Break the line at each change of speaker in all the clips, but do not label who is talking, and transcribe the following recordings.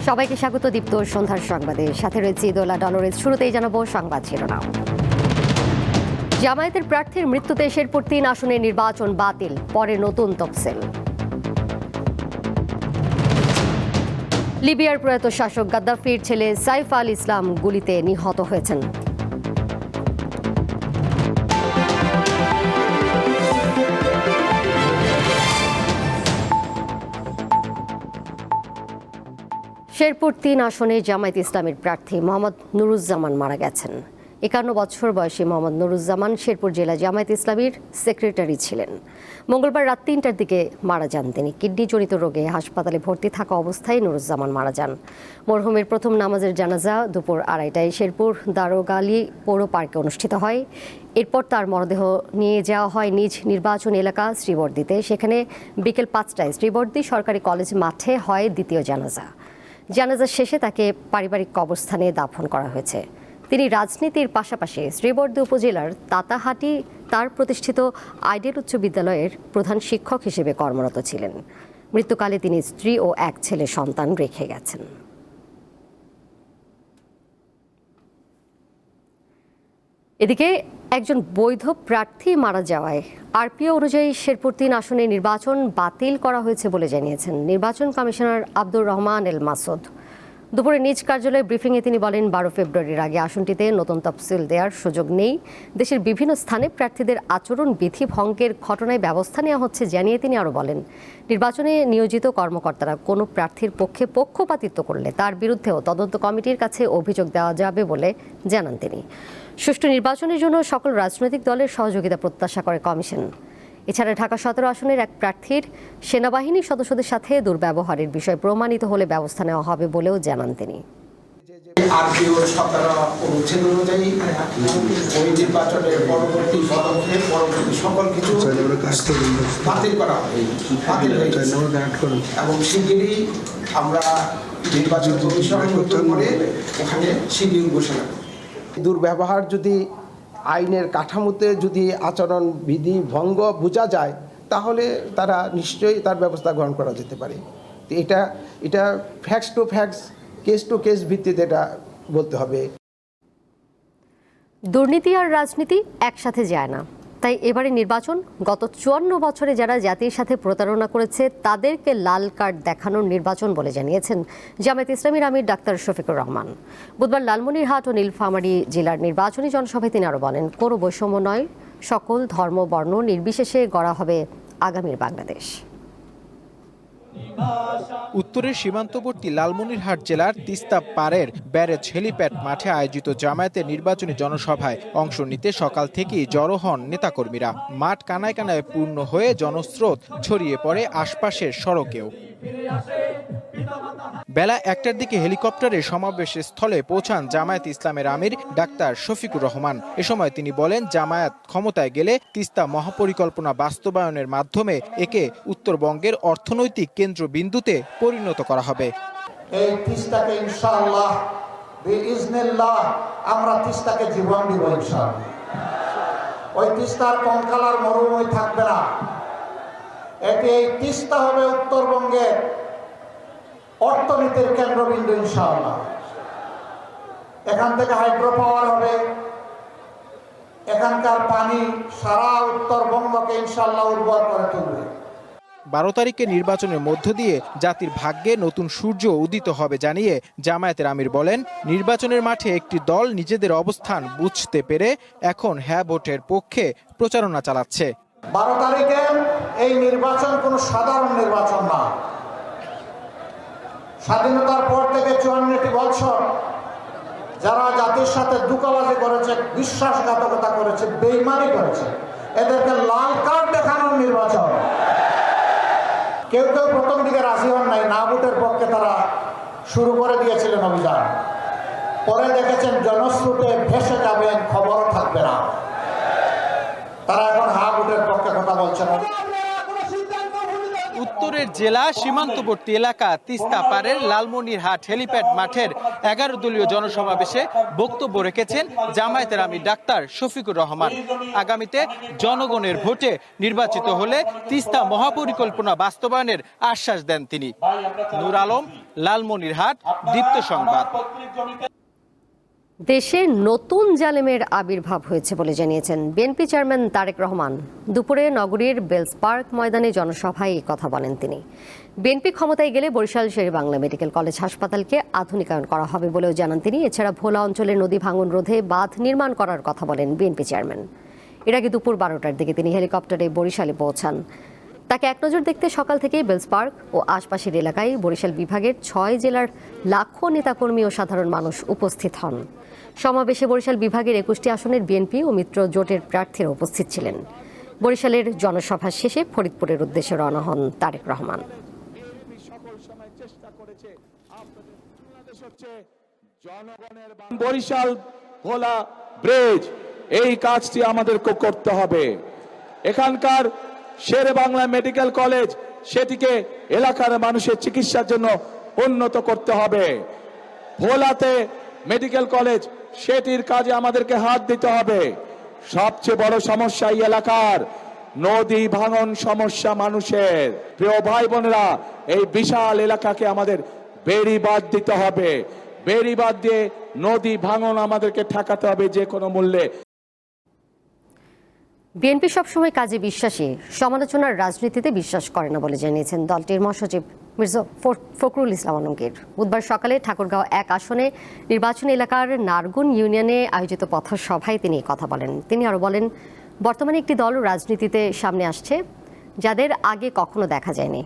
সবাইকে স্বাগত দীপ্ত সন্ধ্যার সংবাদে। সাথে রয়েছে দোলা ডলরেজ। শুরুতেই জানাবো সংবাদ শিরোনাম। জামায়াতের প্রার্থীর মৃত্যুতে শেরপুর ৩ আসনে নির্বাচন বাতিল, পরে নতুন তফসিল। লিবিয়ার প্রয়াত শাসক গাদ্দাফির ছেলে সাইফ আল ইসলাম গুলিতে নিহত হয়েছেন। শেরপুর ৩ আসনে জামায়াত ইসলামের প্রার্থী মোহাম্মদ নুরুজ্জামান মারা গেছেন। ৫১ বছর বয়সী মোহাম্মদ নুরুজ্জামান শেরপুর জেলা জামায়াত ইসলামীর সেক্রেটারি ছিলেন। মঙ্গলবার রাত ৩টার দিকে মারা যান তিনি। কিডনিজনিত রোগে হাসপাতালে ভর্তি থাকা অবস্থায় নুরুজ্জামান মারা যান। মরহুমের প্রথম নামাজের জানাজা দুপুর ২:৩০টায় শেরপুর দারোগালী পৌর পার্কে অনুষ্ঠিত হয়। এরপর তার মরদেহ নিয়ে যাওয়া হয় নিজ নির্বাচনী এলাকা শ্রীবর্দীতে। সেখানে বিকেল ৫টায় শ্রীবর্দী সরকারি কলেজ মাঠে হয় দ্বিতীয় জানাজা। জানাজা শেষে তাকে পারিবারিক কবরস্থানে দাফন করা হয়েছে। তিনি রাজনীতির পাশাপাশি শ্রীবর্দী উপজেলার তাতাহাটি তার প্রতিষ্ঠিত আইডিয়াল উচ্চ বিদ্যালয়ের প্রধান শিক্ষক হিসেবে কর্মরত ছিলেন। মৃত্যুকালে তিনি স্ত্রী ও এক ছেলে সন্তান রেখে গেছেন। এদিকে একজন বৈধ প্রার্থী মারা যাওয়ায় আরপিও অনুযায়ী শেরপুর ৩ আসনে নির্বাচন বাতিল করা হয়েছে বলে জানিয়েছেন নির্বাচন কমিশনার আব্দুর রহমান এল মাসুদ। দুপুরে নিজ কার্যালয়ে ব্রিফিংয়ে তিনি বলেন, ১২ ফেব্রুয়ারির আগে আসনটিতে নতুন তফসিল দেওয়ার সুযোগ নেই। দেশের বিভিন্ন স্থানে প্রার্থীদের আচরণ বিধি ভঙ্গের ঘটনায় ব্যবস্থা নেওয়া হচ্ছে জানিয়ে তিনি আরও বলেন, নির্বাচনে নিয়োজিত কর্মকর্তারা কোনো প্রার্থীর পক্ষে পক্ষপাতিত্ব করলে তার বিরুদ্ধেও তদন্ত কমিটির কাছে অভিযোগ দেওয়া যাবে বলে জানান তিনি। সুষ্ঠু নির্বাচনের জন্য সকল রাজনৈতিক দলের সহযোগিতা প্রত্যাশা করে কমিশন। এছাড়া ঢাকা ১৭ আসনের এক প্রার্থীর সেনাবাহিনীর সদস্যদের সাথে দুর্ব্যবহারের বিষয় প্রমাণিত হলে ব্যবস্থা নেওয়া হবে বলেও জানান তিনি।
আরপিওর ১৭ অনুচ্ছেদ অনুযায়ী ওই নির্বাচনের পরবর্তী পদক্ষেপ পরবর্তী সকল কিছু বাতিল করা হবে, বাতিল হয়ে গেছে এবং শিগগিরই আমরা নির্বাচন কমিশন নতুন করে ওখানে শিডিউল ঘোষণা করব। দুর্ব্যবহার যদি আইনের কাঠামোতে যদি আচরণ বিধি ভঙ্গ বোঝা যায় তাহলে তারা নিশ্চয়ই তার ব্যবস্থা গ্রহণ করা যেতে পারে। তো এটা facts to facts, case to case ভিত্তিতে এটা বলতে হবে।
দুর্নীতি আর রাজনীতি একসাথে যায় না, তাই এবারে নির্বাচন গত ৫৪ বছরে যারা জাতির সাথে প্রতারণা করেছে তাদেরকে লাল কার্ড দেখানোর নির্বাচন বলে জানিয়েছেন জামায়াত ইসলামীর আমির ডাক্তার শফিকুর রহমান। বুধবার লালমনিরহাট ও নীলফামারী জেলার নির্বাচনী জনসভায় তিনি আরও বলেন, কোনো বৈষম্য নয়, সকল ধর্ম বর্ণ নির্বিশেষে গড়া হবে আগামীর বাংলাদেশ।
উত্তরের সীমান্তবর্তী লালমনিরহাট জেলার তিস্তা পাড়ের ব্যারেজ হেলিপ্যাড মাঠে আয়োজিত জামায়াতের নির্বাচনী জনসভায় অংশ নিতে সকাল থেকেই জড়ো হন নেতাকর্মীরা। মাঠ কানায় কানায় পূর্ণ হয়ে জনস্রোত ছড়িয়ে পড়ে আশপাশের সড়কেও। বেলা ১টার দিকে হেলিকপ্টারের সমাবেশের স্থলে পৌঁছান জামায়াত ইসলামের আমির ডাক্তার শফিকুর রহমান। এ সময় তিনি বলেন, জামায়াত ক্ষমতায় গেলে তিস্তা মহাপরিকল্পনা বাস্তবায়নের মাধ্যমে একে উত্তরবঙ্গের অর্থনৈতিক কেন্দ্রবিন্দুতে পরিণত করা হবে।
এই তিস্তাকে ইনশাআল্লাহ বিইজনিল্লাহ আমরা তিস্তাকে জীবন দিব ইনশাআল্লাহ। ওই তিস্তার কঙ্কালার মরুভূমি থাকবে না। এই তিস্তা হবে উত্তরবঙ্গের অর্থনীতির কেন্দ্রবিন্দু ইনশাআল্লাহ। এখান থেকে হাইড্রো পাওয়ার হবে, এখানকার পানি সারা উত্তরবঙ্গকে ইনশাআল্লাহ উর্বর করে তুলবে।
১২ তারিখে নির্বাচনের মধ্য দিয়ে জাতির ভাগ্যে নতুন সূর্য উদিত হবে জানিয়ে জামায়াতের আমির বলেন, নির্বাচনের মাঠে একটি দল নিজেদের অবস্থান বুঝতে পেরে এখন হ্যাঁ ভোটের পক্ষে প্রচারণা চালাচ্ছে।
১২ তারিখে এই নির্বাচন কোনো সাধারণ নির্বাচন না। স্বাধীনতার পর থেকে ৫৪টি বছর যারা জাতির সাথে দুকাবাজি করেছে, বিশ্বাসঘাতকতা করেছে, বেইমানি করেছে, এদেরকে লাল কার্ড দেখানোর নির্বাচন। কেউ প্রথম দিকে রাজি হন নাই, না ভোটের পক্ষে তারা শুরু করে দিয়েছিলেন অভিযান। পরে দেখেছেন জনস্রোতে ভেসে যাবেন, খবর থাকবে না, তারা এখন হা ভোটের পক্ষে কথা বলছেন।
উত্তরের জেলা সীমান্তবর্তী এলাকা তিস্তা পাড়ের লালমনিরহাট হেলিপ্যাড মাঠের ১১ দলীয় জনসমাবেশে বক্তব্য রেখেছেন জামায়াতের আমির ডাক্তার শফিকুর রহমান। আগামীতে জনগণের ভোটে নির্বাচিত হলে তিস্তা মহাপরিকল্পনা বাস্তবায়নের আশ্বাস দেন তিনি। নূর আলম, লালমনিরহাট, দীপ্ত সংবাদ।
দেশে নতুন জালেমের আবির্ভাব হয়েছে বলে জানিয়েছেন বিএনপি চেয়ারম্যান তারেক রহমান। দুপুরে নগরীর বেলস পার্ক ময়দানে জনসভায় এই কথা বলেন তিনি। বিএনপি ক্ষমতায় গেলে বরিশাল শেরেবাংলা মেডিকেল কলেজ হাসপাতালকে আধুনিকায়ন করা হবে বলেও জানান তিনি। এছাড়া ভোলা অঞ্চলের নদী ভাঙন রোধে বাঁধ নির্মাণ করার কথা বলেন বিএনপি চেয়ারম্যান। এর আগে দুপুর 12টার দিকে তিনি হেলিকপ্টারে বরিশালে পৌঁছান। তাকে এক নজর দেখতে সকাল থেকেই বেলস পার্ক ও আশপাশের এলাকায় বরিশাল বিভাগের 6 জেলার লাখো নেতাকর্মী ও সাধারণ মানুষ উপস্থিত হন। সমাবেশে বরিশাল বিভাগের 21টি আসনের বিএনপি ও মিত্র জোটের প্রার্থীরা উপস্থিত ছিলেন। বরিশালের জনসভা শেষে ফরিদপুরের উদ্দেশ্যে রওনা হন তারেক রহমান।
বরিশাল ভোলা ব্রিজ, এই কাজটি আমাদেরকে করতে হবে। এখানকার শেরেবাংলা মেডিকেল কলেজ, সেটিকে এলাকার মানুষের চিকিৎসার জন্য উন্নত করতে হবে। ভোলাতে মেডিকেল কলেজ, সেটির কাজে আমাদেরকে হাত দিতে হবে। সবচেয়ে বড় সমস্যা এই এলাকার নদী ভাঙন সমস্যা মানুষের। প্রিয় ভাই বোনেরা, এই বিশাল এলাকাকে আমাদের বেড়িবাঁধ দিতে হবে। বেড়িবাঁধ দিয়ে নদী ভাঙন আমাদেরকে ঠেকাতে হবে যে কোনো মূল্যে।
বিএনপি সবসময় কাজে বিশ্বাসী, সমালোচনার রাজনীতিতে বিশ্বাস করে না বলে জানিয়েছেন দলটির মহাসচিব মির্জা ফখরুল ইসলাম আলমগীর। বুধবার সকালে ঠাকুরগাঁও 1 আসনে নির্বাচনী এলাকার নারগুন ইউনিয়নে আয়োজিত পথসভায় তিনি কথা বলেন। তিনি আরও বলেন, বর্তমানে একটি দল রাজনীতিতে সামনে আসছে যাদের আগে কখনো দেখা যায়নি।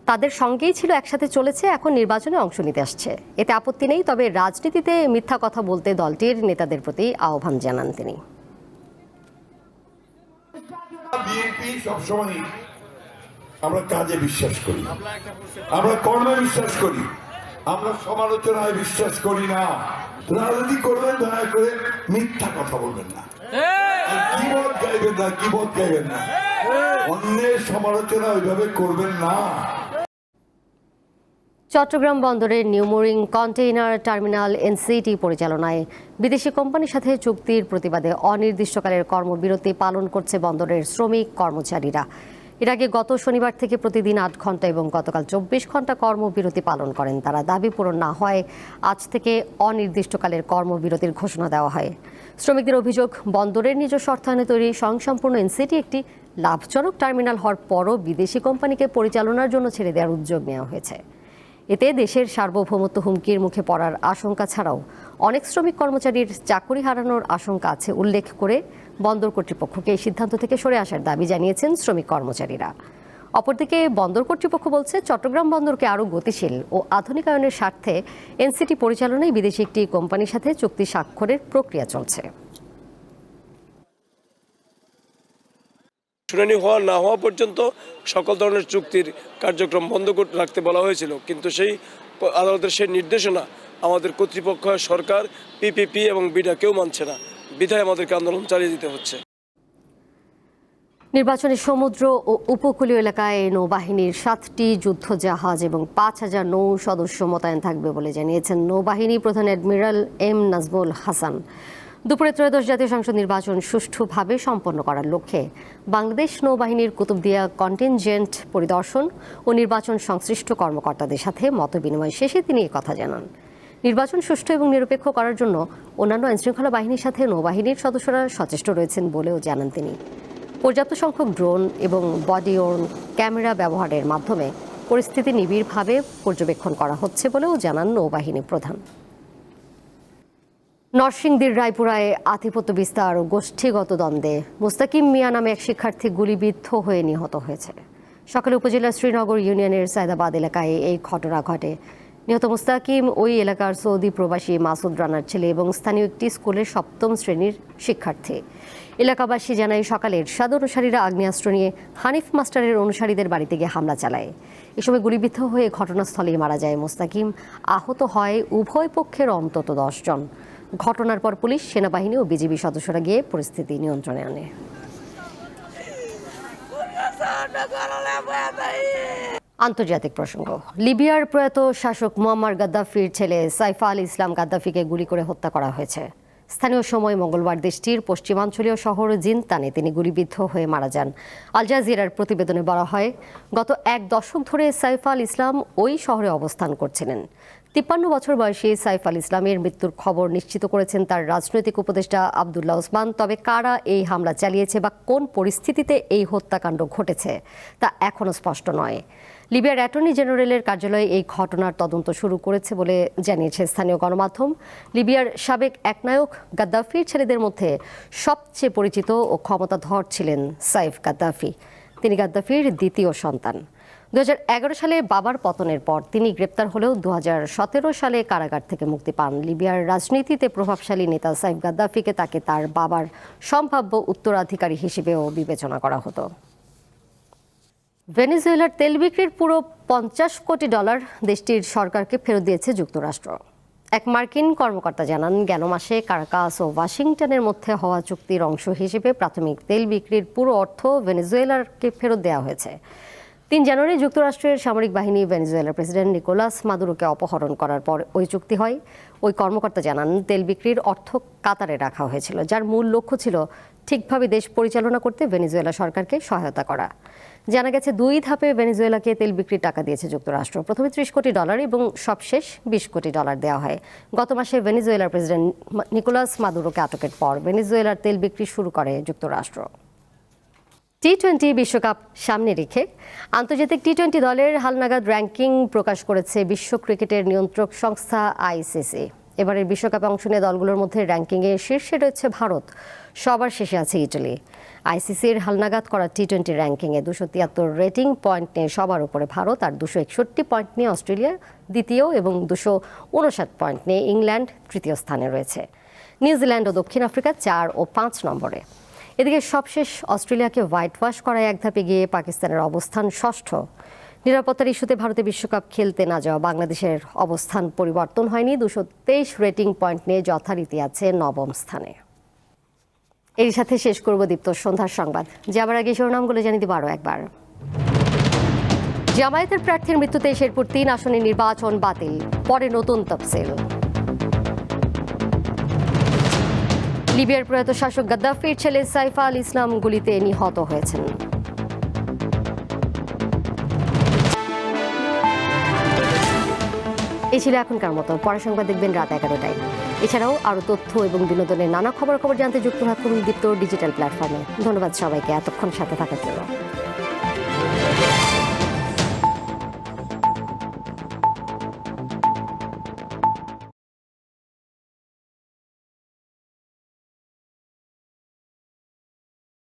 তাদের সঙ্গেই ছিল, একসাথে চলেছে, এখন নির্বাচনে অংশ নিতে আসছে। এতে আপত্তি নেই, তবে রাজনীতিতে মিথ্যা কথা বলতে দলটির নেতাদের প্রতি আহ্বান জানান তিনি।
বিএনপি সবসময় আমরা কাজে বিশ্বাস করি, আমরা কর্মে বিশ্বাস করি, আমরা সমালোচনায় বিশ্বাস করি না। রাজনীতি করবেন, দয়া করে মিথ্যা কথা বলবেন না, কিবোর্ড গাইবেন না, কিবোর্ড গাইবেন না, অন্যের সমালোচনা ওইভাবে করবেন না।
চট্টগ্রাম বন্দরের new mooring container terminal NCT পরিচালনায় বিদেশি কোম্পানির সাথে চুক্তির প্রতিবাদে অনির্দিষ্টকালের কর্মবিরতি পালন করছে বন্দরের শ্রমিক কর্মচারীরা। এর আগে গত শনিবার থেকে প্রতিদিন 8 ঘন্টা এবং গতকাল 24 ঘন্টা কর্মবিরতি পালন করেন তারা। দাবি পূরণ না হয় আজ থেকে অনির্দিষ্টকালের কর্মবিরতির ঘোষণা দেওয়া হয়। শ্রমিকদের অভিযোগ, বন্দরের নিজস্ব অর্থায়নে তৈরি স্বয়ংসম্পূর্ণ এনসিটি একটি লাভজনক টার্মিনাল হওয়ার পরও বিদেশি কোম্পানিকে পরিচালনার জন্য ছেড়ে দেওয়ার উদ্যোগ নেওয়া হয়েছে। এতে দেশের সার্বভৌমত্ব হুমকির মুখে পড়ার আশঙ্কা ছাড়াও অনেক শ্রমিক কর্মচারীর চাকরি হারানোর আশঙ্কা আছে উল্লেখ করে বন্দর কর্তৃপক্ষকে এই সিদ্ধান্ত থেকে সরে আসার দাবি জানিয়েছেন শ্রমিক কর্মচারীরা। অপরদিকে বন্দর কর্তৃপক্ষ বলছে, চট্টগ্রাম বন্দরকে আরও গতিশীল ও আধুনিকায়নের স্বার্থে এনসিটি পরিচালনায় বিদেশি একটি কোম্পানির সাথে চুক্তি স্বাক্ষরের প্রক্রিয়া চলছে।
শুনানি হওয়া না হওয়া পর্যন্ত সকল ধরনের চুক্তির কার্যক্রম বন্ধ রাখতে বলা হয়েছিল, কিন্তু সেই আদালতের সেই নির্দেশনা আমাদের কর্তৃপক্ষ, সরকার, পিপিপি এবং বিডা কেউ মানছে না। বিধায় আমাদেরকে আন্দোলন চালিয়ে দিতে হচ্ছে।
নির্বাচনে সমুদ্র ও উপকূলীয় এলাকায় নৌবাহিনীর 7টি যুদ্ধজাহাজ এবং 5000 নৌ সদস্য মোতায়েন থাকবে বলে জানিয়েছেন নৌবাহিনী প্রধান অ্যাডমিরাল এম নাজমুল হাসান। দুপুরে 13শ জাতীয় সংসদ নির্বাচন সুষ্ঠুভাবে সম্পন্ন করার লক্ষ্যে বাংলাদেশ নৌবাহিনীর কুতুবদিয়া কন্টিনজেন্ট পরিদর্শন ও নির্বাচন সংশ্লিষ্ট কর্মকর্তাদের সাথে মতবিনিময় শেষে তিনি এই কথা জানান। নির্বাচন সুষ্ঠু এবং নিরপেক্ষ করার জন্য অন্যান্য আইনশৃঙ্খলা বাহিনীর সাথে নৌবাহিনীর সদস্যরা সচেষ্ট রয়েছেন বলেও জানান তিনি। পর্যাপ্ত সংখ্যক ড্রোন এবং বডি ওর্ন ক্যামেরা ব্যবহারের মাধ্যমে পরিস্থিতি নিবিড়ভাবে পর্যবেক্ষণ করা হচ্ছে বলেও জানান নৌবাহিনী প্রধান। নরসিংদীর রায়পুরায় আধিপত্য বিস্তার ও গোষ্ঠীগত দ্বন্দ্বে মুস্তাকিম মিয়া নামে এক শিক্ষার্থী গুলিবিদ্ধ হয়ে নিহত হয়েছে। সকালে উপজেলার শ্রীনগর ইউনিয়নের সায়দাবাদ এলাকায় এই ঘটনা ঘটে। নিহত মুস্তাকিম ওই এলাকার সৌদি প্রবাসী মাসুদ রানার ছেলে এবং স্থানীয় একটি স্কুলের 7ম শ্রেণীর শিক্ষার্থী। এলাকাবাসী জানায়, সকালে এরশাদ অনুসারীরা আগ্নেয়াস্ত্র নিয়ে হানিফ মাস্টারের অনুসারীদের বাড়িতে গিয়ে হামলা চালায়। এ সময় গুলিবিদ্ধ হয়ে ঘটনাস্থলেই মারা যায় মুস্তাকিম। আহত হয় উভয় পক্ষের অন্তত 10 জন। ঘটনার পর পুলিশ, সেনাবাহিনী ও বিজিবি সদস্যরা গিয়ে পরিস্থিতি নিয়ন্ত্রণে আনে। আন্তর্জাতিক প্রসঙ্গ। লিবিয়ার প্রয়াত শাসক মুয়াম্মার গাদ্দাফির ছেলে সাইফ আল ইসলাম গাদ্দাফিকে গুলি করে হত্যা করা হয়েছে। স্থানীয় সময় মঙ্গলবার দেশটির পশ্চিমাঞ্চলীয় শহর জিনতানে তিনি গুলিবিদ্ধ হয়ে মারা যান। আল জাজিরার প্রতিবেদনে বলা হয়, গত এক দশক ধরে সাইফ আল ইসলাম ওই শহরে অবস্থান করছিলেন। 53 বছর বয়সী সাইফ আল ইসলামের মৃত্যুর খবর নিশ্চিত করেছেন তার রাজনৈতিক উপদেষ্টা আবদুল্লাহ ওসমান। তবে কারা এই হামলা চালিয়েছে বা কোন পরিস্থিতিতে এই হত্যাকাণ্ড ঘটেছে তা এখনও স্পষ্ট নয়। লিবিয়ার অ্যাটর্নি জেনারেলের কার্যালয়ে এই ঘটনার তদন্ত শুরু করেছে বলে জানিয়েছে স্থানীয় গণমাধ্যম। লিবিয়ার সাবেক একনায়ক গাদ্দাফির ছেলেদের মধ্যে সবচেয়ে পরিচিত ও ক্ষমতাধর ছিলেন সাইফ গাদ্দাফি। তিনি গাদ্দাফির দ্বিতীয় সন্তান। 2011 সালে বাবার পতনের পর তিনি গ্রেপ্তার হলেও 2017 সালে কারাগার থেকে মুক্তি পান। লিবিয়ার রাজনীতিতে প্রভাবশালী নেতা সাইফ গাদ্দাফিকে তাকে তার বাবার সম্ভাব্য উত্তরাধিকারী হিসেবেও বিবেচনা করা হতো। ভেনেজুয়েলার তেল বিক্রির পুরো $50 কোটি দেশটির সরকারকে ফেরত দিয়েছে যুক্তরাষ্ট্র। এক মার্কিন কর্মকর্তা জানান, গেল মাসে কারাকাস ও ওয়াশিংটনের মধ্যে হওয়া চুক্তির অংশ হিসেবে প্রাথমিক তেল বিক্রির পুরো অর্থ ভেনেজুয়েলাকে ফেরত দেওয়া হয়েছে। 3 জানুয়ারি যুক্তরাষ্ট্রের সামরিক বাহিনী ভেনেজুয়েলার প্রেসিডেন্ট নিকোলাস মাদুরোকে অপহরণ করার পর ওই চুক্তি হয়। ওই কর্মকর্তা জানান, তেল বিক্রির অর্থ কাতারে রাখা হয়েছিল, যার মূল লক্ষ্য ছিল ঠিকভাবে দেশ পরিচালনা করতে ভেনেজুয়েলা সরকারকে সহায়তা করা। জানা গেছে 2 ধাপে ভেনেজুয়েলাকে তেল বিক্রির টাকা দিয়েছে যুক্তরাষ্ট্র। প্রথমে $30 কোটি এবং সবশেষ $20 কোটি দেওয়া হয়। গত মাসে ভেনেজুয়েলার প্রেসিডেন্ট নিকোলাস মাদুরোকে আটকের পর ভেনেজুয়েলার তেল বিক্রি শুরু করে যুক্তরাষ্ট্র। টি-20 বিশ্বকাপ সামনে রেখে আন্তর্জাতিক টি-20 দলের হালনাগাদ র্যাঙ্কিং প্রকাশ করেছে বিশ্ব ক্রিকেটের নিয়ন্ত্রক সংস্থা আইসিসি। এবারের বিশ্বকাপে অংশ নেওয়া দলগুলোর মধ্যে র্যাঙ্কিংয়ে শীর্ষে রয়েছে ভারত, সবার শেষে আছে ইটালি। আইসিসির হালনাগাদ করা টি-20 র্যাঙ্কিংয়ে 273 রেটিং পয়েন্ট নিয়ে সবার উপরে ভারত, আর 261 পয়েন্ট নিয়ে অস্ট্রেলিয়া দ্বিতীয় এবং 259 পয়েন্ট নিয়ে ইংল্যান্ড তৃতীয় স্থানে রয়েছে। নিউজিল্যান্ড ও দক্ষিণ আফ্রিকা 4 ও 5 নম্বরে। এদিকে সবশেষ অস্ট্রেলিয়াকে হোয়াইট ওয়াশ করা এক ধাপে গিয়ে পাকিস্তানের অবস্থান ষষ্ঠ। নিরাপত্তার ইস্যুতে ভারতে বিশ্বকাপ খেলতে না যাওয়া বাংলাদেশের অবস্থান পরিবর্তন হয়নি, 223 রেটিং পয়েন্ট নিয়ে যথারীতি আছে 9ম স্থানে। এর সাথে শেষ করব দীপ্ত সন্ধ্যার সংবাদ। যাবার আগে শিরোনামগুলো জানিয়ে দিব আরও একবার। জামায়াতের প্রার্থীর মৃত্যুতে শেরপুর 3 আসনে নির্বাচন বাতিল, পরে নতুন তফসিল। লিবিয়ার প্রয়াত শাসক গাদ্দাফির ছেলে সাইফ আল ইসলাম গুলিতে নিহত হয়েছেন। এই ছিল এখনকার মতো। পরের সংবাদ দেখবেন রাত 11টায়। এছাড়াও আরও তথ্য এবং বিনোদনের নানা খবর জানতে যুক্ত থাকুন দীপ্ত ডিজিটাল প্ল্যাটফর্মে। ধন্যবাদ সবাইকে এতক্ষণ সাথে থাকার জন্য।